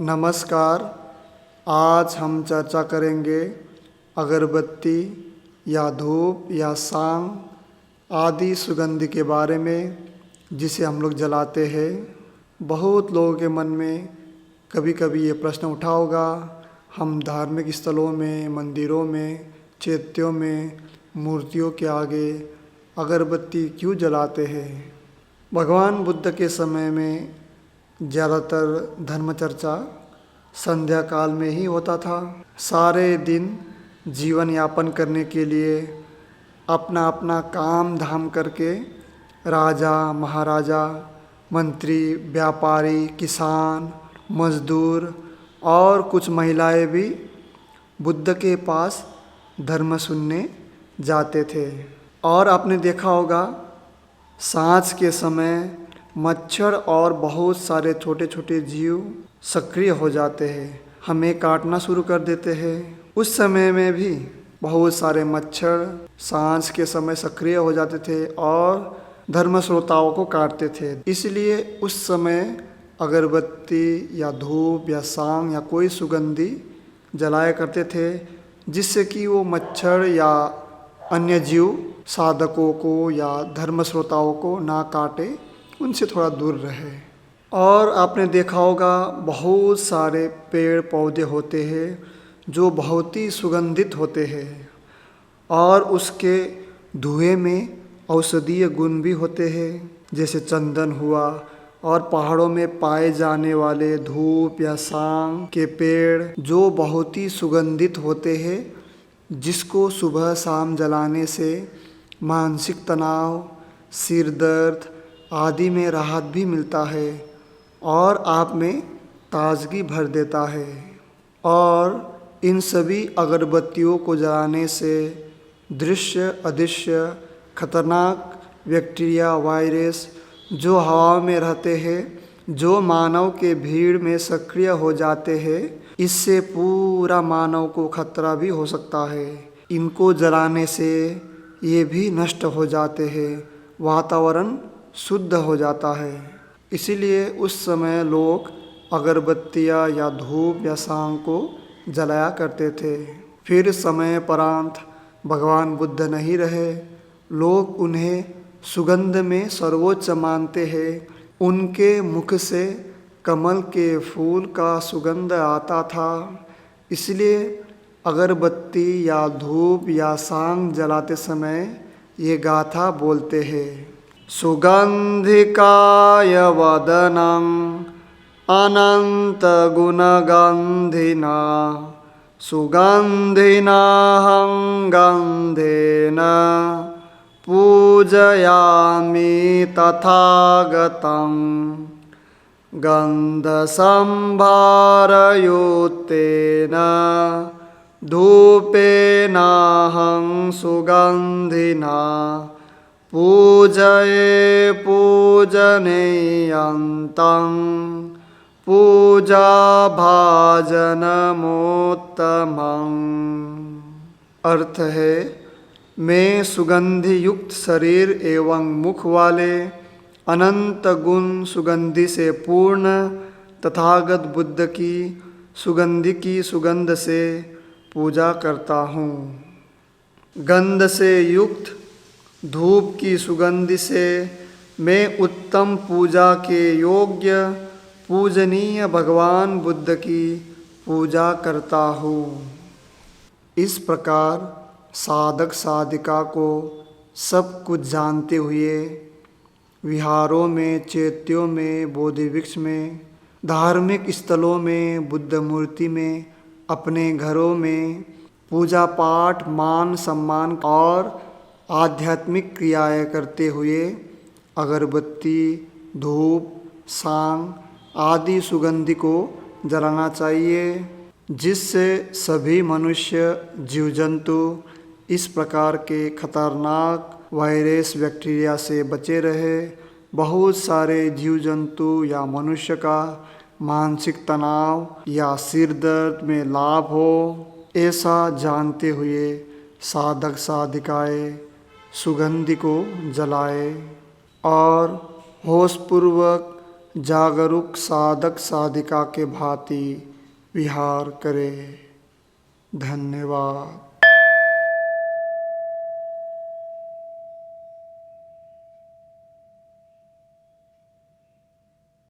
नमस्कार। आज हम चर्चा करेंगे अगरबत्ती या धूप या सांग आदि सुगंध के बारे में, जिसे हम लोग जलाते हैं। बहुत लोगों के मन में कभी कभी ये प्रश्न उठा होगा, हम धार्मिक स्थलों में, मंदिरों में, चैत्यों में, मूर्तियों के आगे अगरबत्ती क्यों जलाते हैं। भगवान बुद्ध के समय में ज़्यादातर धर्म चर्चा संध्या काल में ही होता था। सारे दिन जीवन यापन करने के लिए अपना अपना काम धाम करके राजा, महाराजा, मंत्री, व्यापारी, किसान, मजदूर और कुछ महिलाएं भी बुद्ध के पास धर्म सुनने जाते थे। और आपने देखा होगा, सांझ के समय मच्छर और बहुत सारे छोटे छोटे जीव सक्रिय हो जाते हैं, हमें काटना शुरू कर देते हैं। उस समय में भी बहुत सारे मच्छर सांझ के समय सक्रिय हो जाते थे और धर्म श्रोताओं को काटते थे। इसलिए उस समय अगरबत्ती या धूप या सांग या कोई सुगंधी जलाया करते थे, जिससे कि वो मच्छर या अन्य जीव साधकों को या धर्म श्रोताओं को ना काटे, उनसे थोड़ा दूर रहे। और आपने देखा होगा, बहुत सारे पेड़ पौधे होते हैं जो बहुत ही सुगंधित होते हैं और उसके धुएं में औषधीय गुण भी होते हैं, जैसे चंदन हुआ। और पहाड़ों में पाए जाने वाले धूप या सांग के पेड़ जो बहुत ही सुगंधित होते हैं, जिसको सुबह शाम जलाने से मानसिक तनाव, सिर दर्द आदि में राहत भी मिलता है और आप में ताजगी भर देता है। और इन सभी अगरबत्तियों को जलाने से दृश्य अदृश्य खतरनाक बैक्टीरिया, वायरस जो हवा में रहते हैं, जो मानव के भीड़ में सक्रिय हो जाते हैं, इससे पूरा मानव को खतरा भी हो सकता है। इनको जलाने से ये भी नष्ट हो जाते हैं, वातावरण शुद्ध हो जाता है। इसीलिए उस समय लोग अगरबत्तियाँ या धूप या सांग को जलाया करते थे। फिर समय परांत भगवान बुद्ध नहीं रहे, लोग उन्हें सुगंध में सर्वोच्च मानते हैं। उनके मुख से कमल के फूल का सुगंध आता था। इसलिए अगरबत्ती या धूप या सांग जलाते समय ये गाथा बोलते हैं, सुगंधिकाय वदनम अनंत गुणगंधिना सुगंधिनाहं गंधेन पूजयामि तथागतं गन्धसंभारयुक्तेन धूपेनाहं सुगंधिना पूजये पूजनीयन्तं पूजाभाजनमोत्तमम्। अर्थ है, मैं सुगंधि युक्त शरीर एवं मुख वाले अनंत गुण सुगंधि से पूर्ण तथागत बुद्ध की सुगंधि की सुगंध से पूजा करता हूँ। गंध से युक्त धूप की सुगंधि से मैं उत्तम पूजा के योग्य पूजनीय भगवान बुद्ध की पूजा करता हूँ। इस प्रकार साधक साधिका को सब कुछ जानते हुए विहारों में, चैत्यों में, बोधि वृक्ष में, धार्मिक स्थलों में, बुद्ध मूर्ति में, अपने घरों में पूजा पाठ, मान सम्मान और आध्यात्मिक क्रियाएं करते हुए अगरबत्ती, धूप, सांग आदि सुगंधि को जलाना चाहिए, जिससे सभी मनुष्य, जीव जंतु इस प्रकार के खतरनाक वायरस, बैक्टीरिया से बचे रहे। बहुत सारे जीव जंतु या मनुष्य का मानसिक तनाव या सिर दर्द में लाभ हो, ऐसा जानते हुए साधक साधिकाएं सुगंधि को जलाए और होशपूर्वक जागरूक साधक साधिका के भांति विहार करे। धन्यवाद।